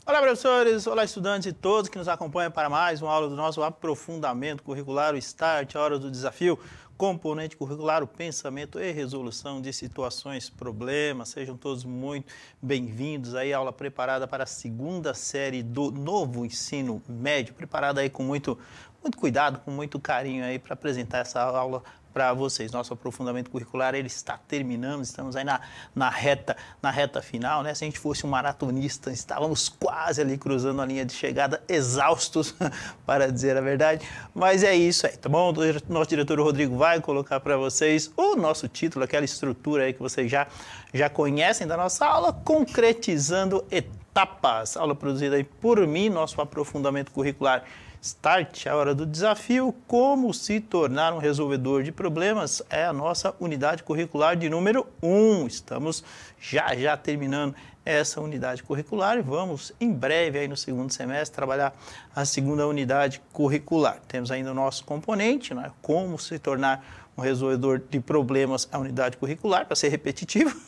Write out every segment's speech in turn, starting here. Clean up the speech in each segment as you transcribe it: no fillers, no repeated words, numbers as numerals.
Olá, professores! Olá, estudantes e todos que nos acompanham para mais uma aula do nosso aprofundamento curricular, o START, a hora do desafio, componente curricular, o pensamento e resolução de situações, problemas. Sejam todos muito bem-vindos aí, aula preparada para a segunda série do novo ensino médio, preparada aí com muito cuidado, com muito carinho aí para apresentar essa aula para vocês. Nosso aprofundamento curricular, ele está terminando, estamos aí na reta final, né? Se a gente fosse um maratonista, estávamos quase ali cruzando a linha de chegada, exaustos, para dizer a verdade, mas é isso aí, tá bom? Nosso diretor Rodrigo vai colocar para vocês o nosso título, aquela estrutura aí que vocês já conhecem da nossa aula, concretizando etapas. Aula produzida aí por mim, nosso aprofundamento curricular START, a hora do desafio, como se tornar um resolvedor de problemas, é a nossa unidade curricular de número 1. Estamos já terminando essa unidade curricular e vamos em breve aí no segundo semestre trabalhar a segunda unidade curricular. Temos ainda o nosso componente, né? Como se tornar um resolvedor de problemas, a unidade curricular, para ser repetitivo.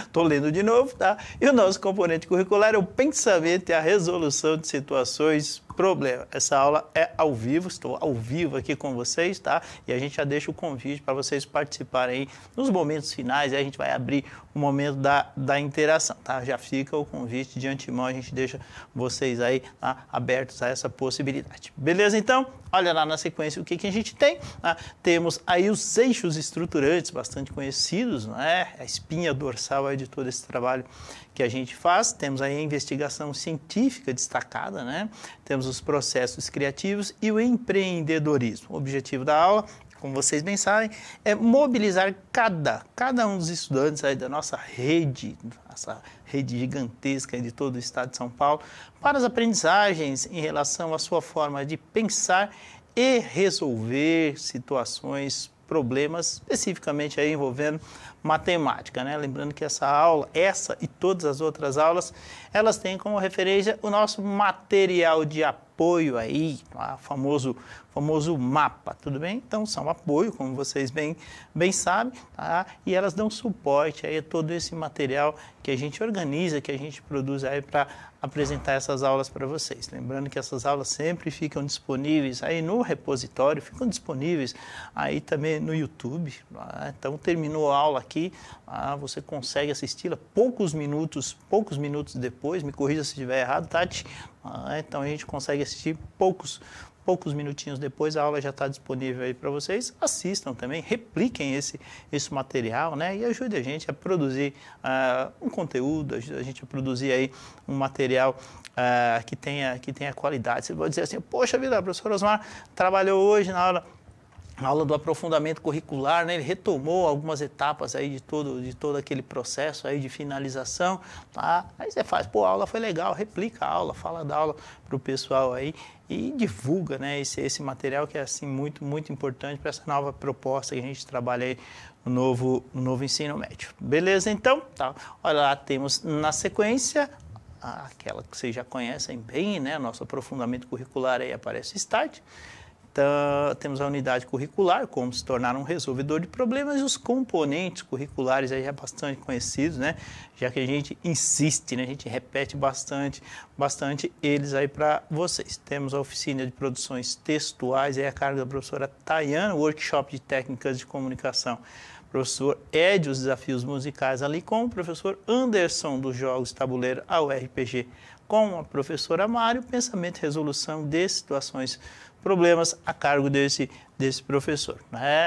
Estou lendo de novo, tá? E o nosso componente curricular é o pensamento e a resolução de situações, problemas. Essa aula é ao vivo, estou ao vivo aqui com vocês, tá? E a gente já deixa o convite para vocês participarem aí nos momentos finais, aí a gente vai abrir o momento da interação, tá? Já fica o convite de antemão, a gente deixa vocês aí, tá, abertos a essa possibilidade. Beleza, então? Olha lá na sequência o que a gente tem, tá? Temos aí os eixos estruturantes, bastante conhecidos, não é? A espinha dorsal aí de todo esse trabalho que a gente faz. Temos aí a investigação científica destacada, né? Temos os processos criativos e o empreendedorismo. O objetivo da aula, como vocês bem sabem, é mobilizar cada um dos estudantes aí da nossa rede, essa rede gigantesca de todo o estado de São Paulo, para as aprendizagens em relação à sua forma de pensar e resolver situações, problemas, especificamente aí envolvendo matemática, né? Lembrando que essa aula, essa e todas as outras aulas, elas têm como referência o nosso material de apoio aí, o famoso mapa, tudo bem? Então, são apoio, como vocês bem sabem, tá? E elas dão suporte aí a todo esse material que a gente organiza, que a gente produz aí para apresentar essas aulas para vocês. Lembrando que essas aulas sempre ficam disponíveis aí no repositório, ficam disponíveis aí também no YouTube, tá? Então, terminou a aula aqui, você consegue assisti-la poucos minutos depois, me corrija se estiver errado, Tati. Então, a gente consegue assistir poucos minutinhos depois, a aula já está disponível aí para vocês. Assistam também, repliquem esse material, né? E ajude a gente a produzir um conteúdo, ajude a gente a produzir aí um material que tenha qualidade. Você pode dizer assim, poxa vida, a professora Osmar trabalhou hoje na aula do aprofundamento curricular, né? Ele retomou algumas etapas aí de todo aquele processo aí de finalização, tá? Aí você faz, a aula foi legal, replica a aula, fala da aula para o pessoal aí e divulga, né, esse material que é assim muito importante para essa nova proposta que a gente trabalha aí no novo ensino médio. Beleza, então? Tá. Olha lá, temos na sequência aquela que vocês já conhecem bem, né? Nosso aprofundamento curricular aí aparece START. Então, temos a unidade curricular, como se tornar um resolvedor de problemas, e os componentes curriculares aí já bastante conhecidos, né? Já que a gente insiste, né? A gente repete bastante eles aí para vocês. Temos a oficina de produções textuais, aí a cargo da professora Tayana, o workshop de técnicas de comunicação. O professor Ed, os desafios musicais ali com o professor Anderson, dos jogos tabuleiro ao RPG, com a professora Mário, pensamento e resolução de situações, problemas a cargo desse professor.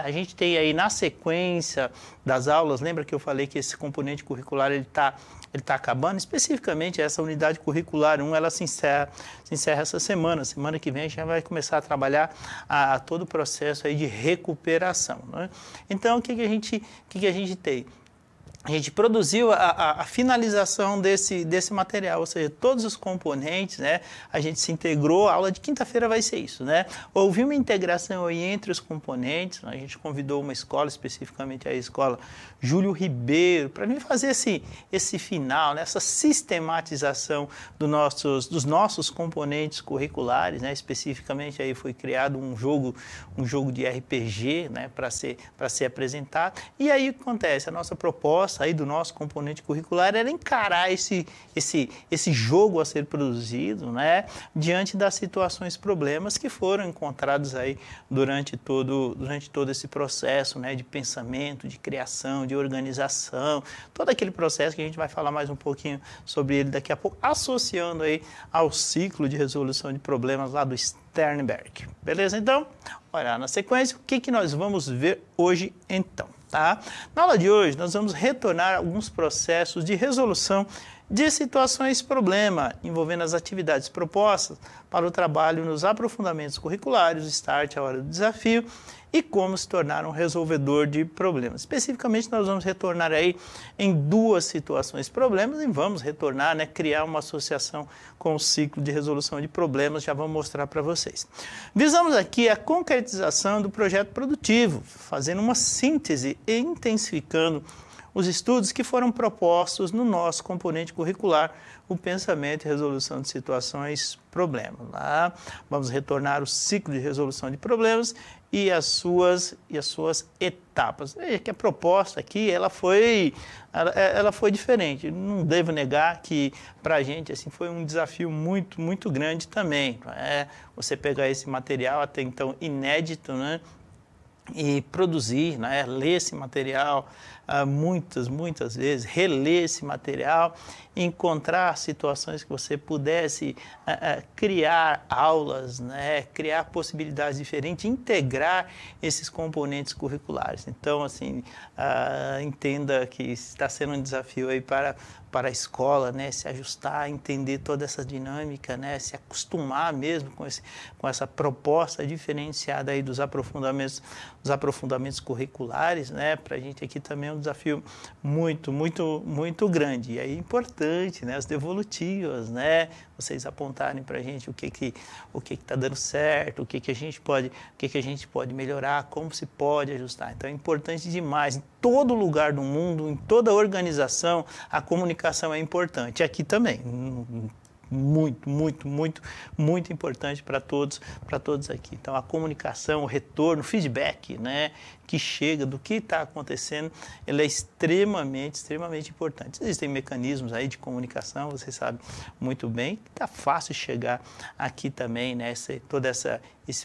A gente tem aí na sequência das aulas, lembra que eu falei que esse componente curricular ele tá acabando, especificamente essa unidade curricular 1, ela se encerra essa semana que vem a gente já vai começar a trabalhar todo o processo aí de recuperação, né? Então, o que a gente tem? A gente produziu a finalização desse material, ou seja, todos os componentes, né? A gente se integrou, a aula de quinta-feira vai ser isso, né? Houve uma integração aí entre os componentes, né? A gente convidou uma escola, especificamente a escola Júlio Ribeiro, para vir fazer esse final, né? Essa sistematização dos nossos componentes curriculares, né? Especificamente aí foi criado um jogo de RPG, né? Para ser apresentado. E aí o que acontece? A nossa proposta proposta aí do nosso componente curricular era encarar esse jogo a ser produzido, né, diante das situações, problemas que foram encontrados aí durante todo esse processo, né, de pensamento, de criação, de organização, todo aquele processo que a gente vai falar mais um pouquinho sobre ele daqui a pouco, associando aí ao ciclo de resolução de problemas lá do Sternberg. Beleza? Então, olha, na sequência, o que nós vamos ver hoje então, tá? Na aula de hoje, nós vamos retornar a alguns processos de resolução de situações problema, envolvendo as atividades propostas para o trabalho nos aprofundamentos curriculares, o START, a hora do desafio, e como se tornar um resolvedor de problemas. Especificamente, nós vamos retornar aí em duas situações problemas e vamos retornar, né, criar uma associação com o ciclo de resolução de problemas, já vamos mostrar para vocês. Visamos aqui a concretização do projeto produtivo, fazendo uma síntese e intensificando os estudos que foram propostos no nosso componente curricular, o pensamento e resolução de situações problemas. Lá vamos retornar o ciclo de resolução de problemas e as suas etapas. Veja que a proposta aqui ela foi diferente. Não devo negar que para a gente assim, foi um desafio muito grande também. Você pegar esse material até então inédito, né, e produzir, né, ler esse material muitas vezes, reler esse material, encontrar situações que você pudesse criar aulas, né, criar possibilidades diferentes, integrar esses componentes curriculares. Então, assim, entenda que está sendo um desafio aí para a escola, né, se ajustar, entender toda essa dinâmica, né, se acostumar mesmo com essa proposta diferenciada aí dos aprofundamentos curriculares, né, para a gente aqui também é um desafio muito grande. E aí é importante, né, as devolutivas, né, vocês apontarem para a gente o que está dando certo, o que a gente pode melhorar, como se pode ajustar. Então é importante demais. Em todo lugar do mundo, em toda organização, a comunicação é importante. Aqui também. Muito importante para todos aqui. Então, a comunicação, o retorno, o feedback, né, que chega do que está acontecendo, ele é extremamente importante. Existem mecanismos aí de comunicação, você sabe muito bem, está fácil chegar aqui também, né,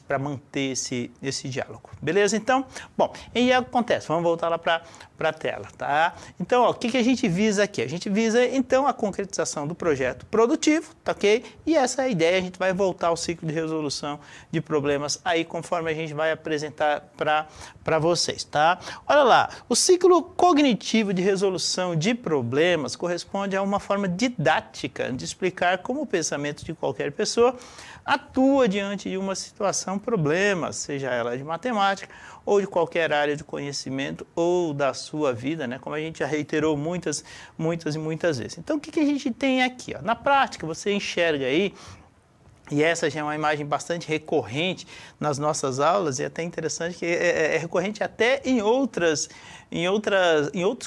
para manter esse diálogo. Beleza? Então, bom, e acontece, vamos voltar lá para a tela, tá? Então, ó, o que a gente visa aqui? A gente visa, então, a concretização do projeto produtivo, tá ok? E essa é a ideia, a gente vai voltar ao ciclo de resolução de problemas aí, conforme a gente vai apresentar para vocês, tá? Olha lá, o ciclo cognitivo de resolução de problemas corresponde a uma forma didática de explicar como o pensamento de qualquer pessoa atua diante de uma situação problema, seja ela de matemática ou de qualquer área de conhecimento ou da sua vida, né? Como a gente já reiterou muitas vezes. Então, o que a gente tem aqui? Ó? Na prática, você enxerga aí, e essa já é uma imagem bastante recorrente nas nossas aulas, e até interessante que é recorrente até em outros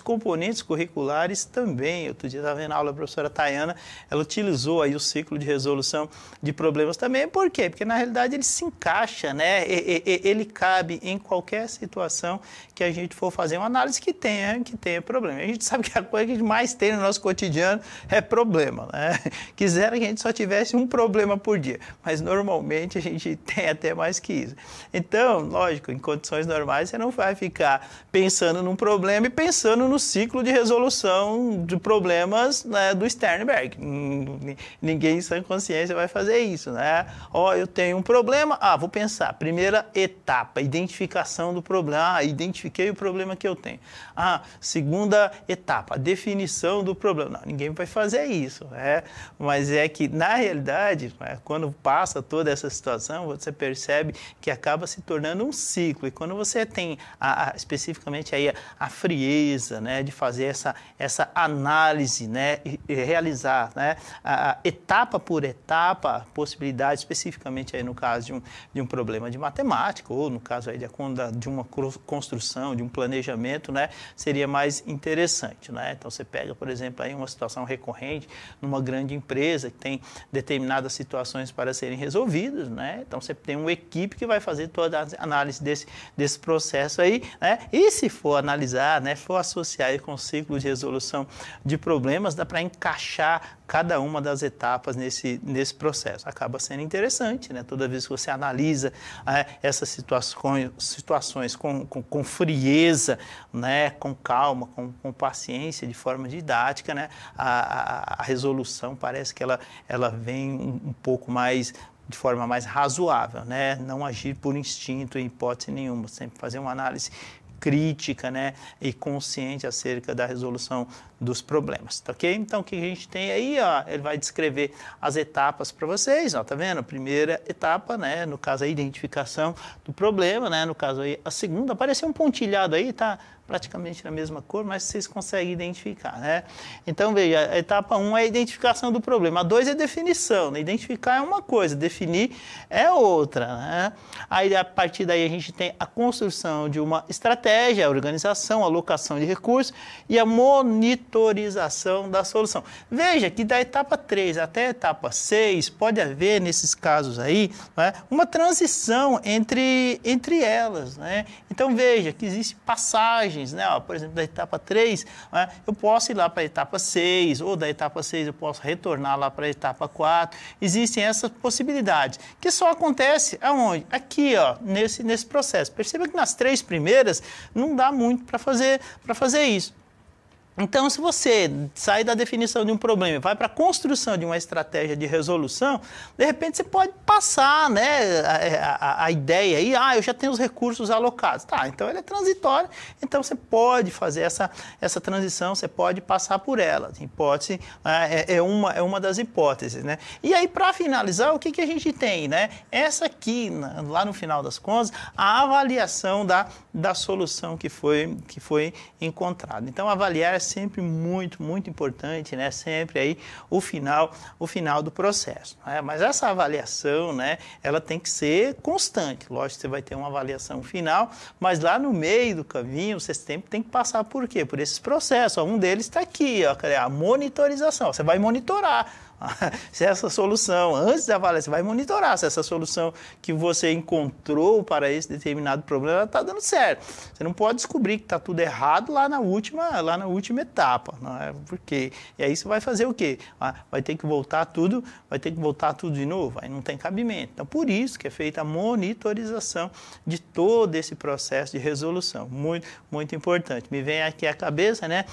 componentes curriculares também. Outro dia eu estava vendo a aula da professora Tayana, ela utilizou aí o ciclo de resolução de problemas também. Por quê? Porque na realidade ele se encaixa, né? Ele cabe em qualquer situação que a gente for fazer uma análise que tenha problema. A gente sabe que a coisa que a gente mais tem no nosso cotidiano é problema, né? Quisera que a gente só tivesse um problema por dia, mas normalmente a gente tem até mais que isso. Então, lógico, em condições normais você não vai ficar pensando num problema e pensando no ciclo de resolução de problemas, né, do Sternberg. Ninguém em sã consciência vai fazer isso, né? Ó, eu tenho um problema, vou pensar. Primeira etapa, identificação do problema. Identifiquei o problema que eu tenho. Segunda etapa, definição do problema. Não, ninguém vai fazer isso, né? Mas é que, na realidade, né, quando passa toda essa situação, você percebe que acaba se tornando um ciclo. E quando você tem especificamente aí a frieza, né, de fazer essa análise, né, e realizar, né, etapa por etapa, possibilidade, especificamente aí no caso de um problema de matemática, ou no caso aí de uma construção, de um planejamento, né, seria mais interessante, né? Então você pega, por exemplo, aí uma situação recorrente numa grande empresa que tem determinadas situações questões para serem resolvidas, né? Então, você tem uma equipe que vai fazer toda a análise desse processo aí, né? E se for analisar, né, for associar com o ciclo de resolução de problemas, dá para encaixar cada uma das etapas nesse processo. Acaba sendo interessante, né? Toda vez que você analisa essas situações com frieza, né? Com calma, com paciência, de forma didática, né? A resolução parece que ela vem um pouco mais de forma mais razoável, né? Não agir por instinto em hipótese nenhuma, sempre fazer uma análise crítica, né, e consciente acerca da resolução dos problemas, tá ok? Então, o que a gente tem aí, ó, ele vai descrever as etapas para vocês, ó, tá vendo? A primeira etapa, né, no caso a identificação do problema, né, no caso aí a segunda, apareceu um pontilhado aí, tá praticamente na mesma cor, mas vocês conseguem identificar, né? Então, veja, a etapa 1 é a identificação do problema, a 2 é a definição, né? Identificar é uma coisa, definir é outra, né? Aí, a partir daí, a gente tem a construção de uma estratégia, a organização, a alocação de recursos e a monitorização da solução. Veja que da etapa 3 até a etapa 6, pode haver, nesses casos aí, né, uma transição entre elas, né? Então, veja que existem passagens, né? Ó, por exemplo, da etapa 3, né, eu posso ir lá para a etapa 6, ou da etapa 6 eu posso retornar lá para a etapa 4. Existem essas possibilidades, que só acontece aonde? Aqui, ó, nesse processo. Perceba que nas 3 primeiras não dá muito para fazer isso. Então, se você sai da definição de um problema e vai para a construção de uma estratégia de resolução, de repente você pode passar, né, a ideia aí, eu já tenho os recursos alocados. Tá, então ele é transitório, então você pode fazer essa transição, você pode passar por ela. Hipótese é uma das hipóteses, né? E aí, para finalizar, o que a gente tem, né? Essa aqui, lá no final das contas, a avaliação da solução que foi encontrada. Então, avaliar é sempre muito, muito importante, né? Sempre aí o final do processo, né? Mas essa avaliação, né, ela tem que ser constante. Lógico que você vai ter uma avaliação final, mas lá no meio do caminho você sempre tem que passar por quê? Por esses processos. Um deles está aqui, ó, a monitorização. Você vai monitorar se essa solução, antes da avaliação, você vai monitorar se essa solução que você encontrou para esse determinado problema está dando certo. Você não pode descobrir que está tudo errado lá na última etapa, não é? Porque e aí você vai fazer o quê? Vai ter que voltar tudo de novo, aí não tem cabimento. Então, por isso que é feita a monitorização de todo esse processo de resolução, muito, muito importante. Me vem aqui à cabeça, né?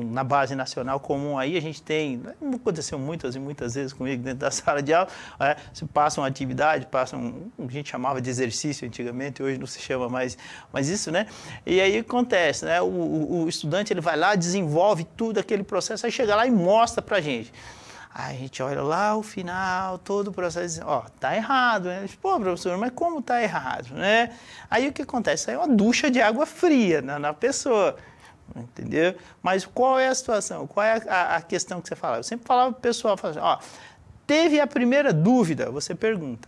Na base nacional comum aí a gente tem, aconteceu muitas e muitas vezes comigo dentro da sala de aula, se passa uma atividade, a gente chamava de exercício antigamente, hoje não se chama mais isso, né? E aí acontece, né? O estudante ele vai lá, desenvolve tudo aquele processo, aí chega lá e mostra pra gente. Aí a gente olha lá o final, todo o processo, tá errado, né? Pô, professor, mas como tá errado, né? Aí o que acontece? Aí é uma ducha de água fria na pessoa. Entendeu? Mas qual é a situação? Qual é a questão que você falava? Eu sempre falava para o pessoal, teve a primeira dúvida, você pergunta.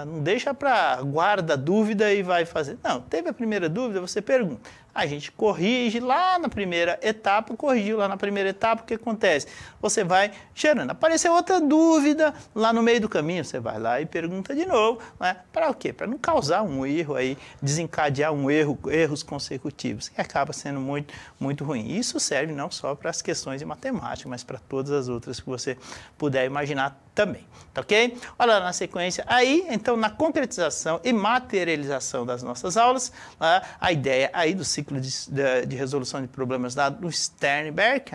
Não deixa para guarda a dúvida e vai fazer. Não, teve a primeira dúvida, você pergunta. A gente corrige lá na primeira etapa, corrigiu lá na primeira etapa, o que acontece? Você vai gerando. Apareceu outra dúvida lá no meio do caminho, você vai lá e pergunta de novo, né? Para o quê? Para não causar um erro aí, desencadear erros consecutivos, que acaba sendo muito, muito ruim. Isso serve não só para as questões de matemática, mas para todas as outras que você puder imaginar também, tá ok? Olha lá na sequência aí, então na concretização e materialização das nossas aulas, a ideia aí do ciclo de resolução de problemas dado no Sternberg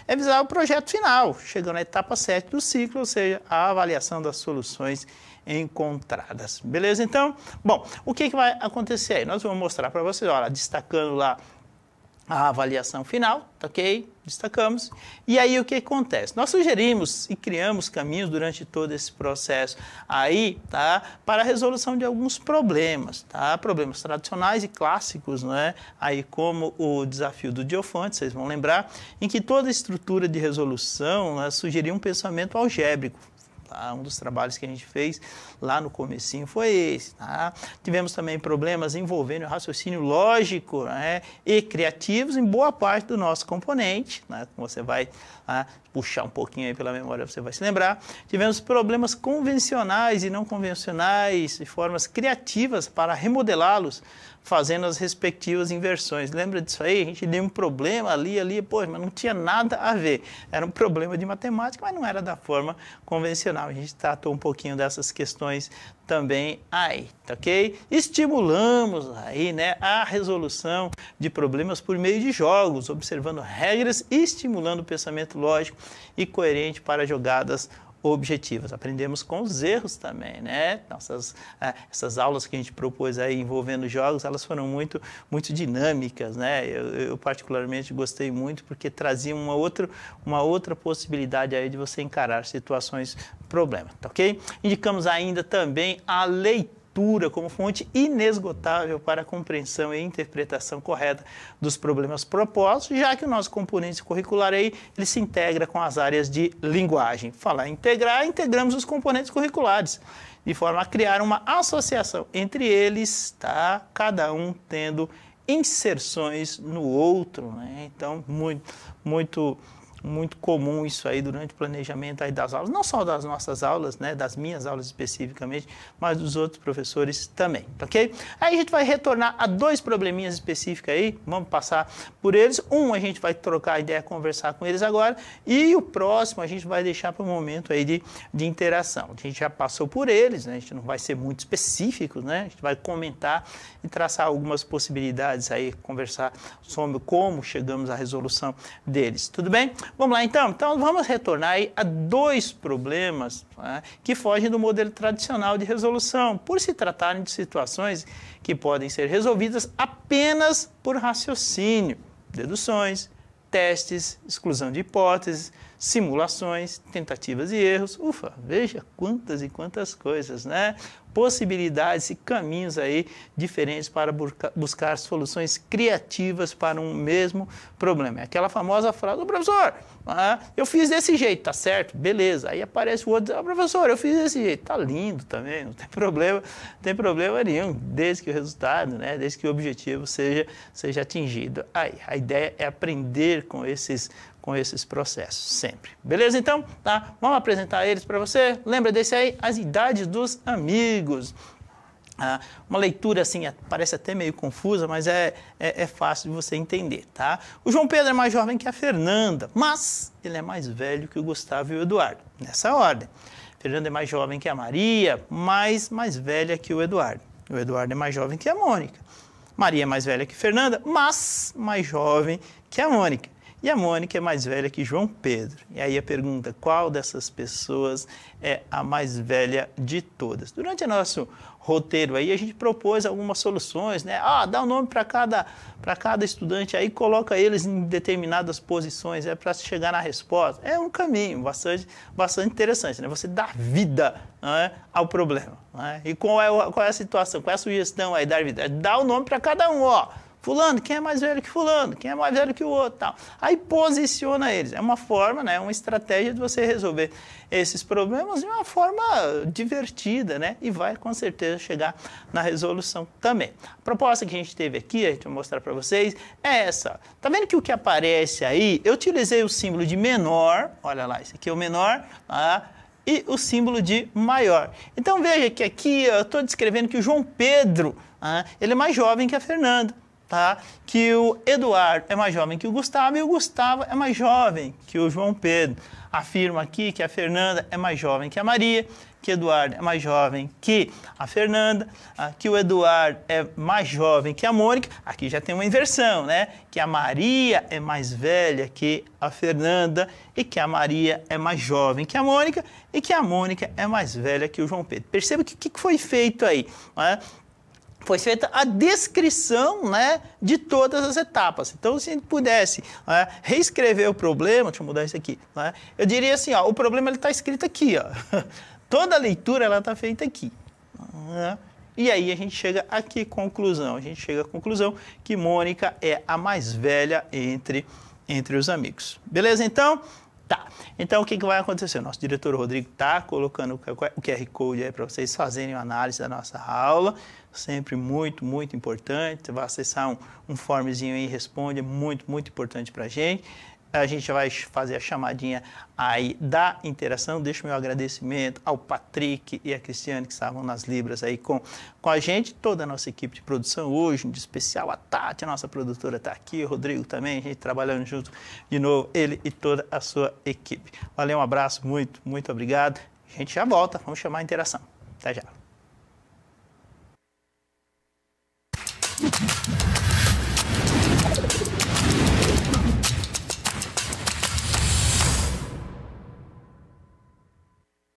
é visar o projeto final, chegando à etapa 7 do ciclo, ou seja, a avaliação das soluções encontradas. Beleza? Então, bom, o que vai acontecer aí? Nós vamos mostrar para vocês, olha, destacando lá a avaliação final, tá ok? Destacamos. E aí o que acontece? Nós sugerimos e criamos caminhos durante todo esse processo aí, tá? Para a resolução de alguns problemas, tá? Problemas tradicionais e clássicos, não é? Aí como o desafio do Diophante, vocês vão lembrar, em que toda estrutura de resolução, né, sugeria um pensamento algébrico. Tá? Um dos trabalhos que a gente fez lá no comecinho foi esse. Tá? Tivemos também problemas envolvendo o raciocínio lógico, né, e criativos em boa parte do nosso componente. Né? Você vai puxar um pouquinho aí pela memória, você vai se lembrar. Tivemos problemas convencionais e não convencionais, de formas criativas para remodelá-los, fazendo as respectivas inversões. Lembra disso aí? A gente deu um problema ali, pô, mas não tinha nada a ver. Era um problema de matemática, mas não era da forma convencional. A gente tratou um pouquinho dessas questões também aí, tá ok? Estimulamos aí, né, a resolução de problemas por meio de jogos, observando regras e estimulando o pensamento lógico e coerente para jogadas objetivas. Aprendemos com os erros também, né? Essas aulas que a gente propôs aí envolvendo jogos, elas foram muito dinâmicas, né? Eu particularmente gostei muito porque trazia uma outra possibilidade aí de você encarar situações problema, tá ok? Indicamos ainda também a leitura como fonte inesgotável para a compreensão e interpretação correta dos problemas propostos, já que o nosso componente curricular aí, ele se integra com as áreas de linguagem. Falar em integrar, integramos os componentes curriculares, de forma a criar uma associação entre eles, tá? Cada um tendo inserções no outro, né? Então, muito comum isso aí durante o planejamento aí das aulas, não só das nossas aulas, né, das minhas aulas especificamente, mas dos outros professores também, ok? Aí a gente vai retornar a 2 probleminhas específicos aí, vamos passar por eles. Um a gente vai trocar ideia, conversar com eles agora, e o próximo a gente vai deixar para o momento aí de interação. A gente já passou por eles, né, a gente não vai ser muito específico, né, a gente vai comentar e traçar algumas possibilidades aí, conversar sobre como chegamos à resolução deles, tudo bem? Vamos lá então? Então vamos retornar aí a 2 problemas, né, que fogem do modelo tradicional de resolução, por se tratarem de situações que podem ser resolvidas apenas por raciocínio, deduções, testes, exclusão de hipóteses, simulações, tentativas e erros. Ufa, veja quantas e quantas coisas, né? Possibilidades e caminhos aí diferentes para buscar soluções criativas para um mesmo problema. É aquela famosa frase: "Ô, professor, eu fiz desse jeito, tá certo? Beleza." Aí aparece o outro: "Ô, professor, eu fiz desse jeito." Tá lindo também, não tem problema nenhum, desde que o resultado, né, desde que o objetivo seja atingido. Aí, a ideia é aprender com esses processos, sempre. Beleza, então? Tá? Vamos apresentar eles para você. Lembra desse aí? As idades dos amigos. Uma leitura assim, parece até meio confusa, mas é fácil de você entender, tá? O João Pedro é mais jovem que a Fernanda, mas ele é mais velho que o Gustavo e o Eduardo, nessa ordem. Fernanda é mais jovem que a Maria, mas mais velha que o Eduardo. O Eduardo é mais jovem que a Mônica. Maria é mais velha que Fernanda, mas mais jovem que a Mônica. E a Mônica é mais velha que João Pedro. E aí a pergunta: qual dessas pessoas é a mais velha de todas? Durante o nosso roteiro aí, a gente propôs algumas soluções, né? Dá um nome para cada estudante aí, coloca eles em determinadas posições, para chegar na resposta. É um caminho bastante interessante, né? Você dá vida, né, ao problema, né? E qual é a situação, qual é a sugestão aí, dar vida? Dá o nome para cada um, ó. Fulano, quem é mais velho que fulano? Quem é mais velho que o outro? Tal. Aí posiciona eles. É uma forma, né, uma estratégia de você resolver esses problemas de uma forma divertida, né? E vai, com certeza, chegar na resolução também. A proposta que a gente teve aqui, a gente vai mostrar para vocês, é essa. Tá vendo que o que aparece aí, eu utilizei o símbolo de menor, olha lá, esse aqui é o menor, tá? E o símbolo de maior. Então veja que aqui eu estou descrevendo que o João Pedro, ele é mais jovem que a Fernanda. Tá? Que o Eduardo é mais jovem que o Gustavo e o Gustavo é mais jovem que o João Pedro. Afirma aqui que a Fernanda é mais jovem que a Maria, que o Eduardo é mais jovem que a Fernanda, que o Eduardo é mais jovem que a Mônica. Aqui já tem uma inversão, né? Que a Maria é mais velha que a Fernanda e que a Maria é mais jovem que a Mônica e que a Mônica é mais velha que o João Pedro. Perceba que o que foi feito aí, né? Foi feita a descrição, né, de todas as etapas. Então, se a gente pudesse reescrever o problema, deixa eu mudar isso aqui, né, eu diria assim, o problema está escrito aqui. Toda a leitura está feita aqui. E aí a gente chega aqui à conclusão. A gente chega à conclusão que Mônica é a mais velha entre os amigos. Beleza, então? Tá, então o que vai acontecer? O nosso diretor Rodrigo está colocando o QR Code aí para vocês fazerem uma análise da nossa aula, sempre muito, muito importante. Você vai acessar um formezinho aí, responde, é muito, muito importante para a gente. A gente vai fazer a chamadinha aí da interação. Deixo meu agradecimento ao Patrick e a Cristiane que estavam nas Libras aí com a gente, toda a nossa equipe de produção hoje, de especial a Tati, a nossa produtora está aqui, o Rodrigo também, a gente trabalhando junto de novo, ele e toda a sua equipe. Valeu, um abraço, muito, muito obrigado. A gente já volta, vamos chamar a interação. Até já.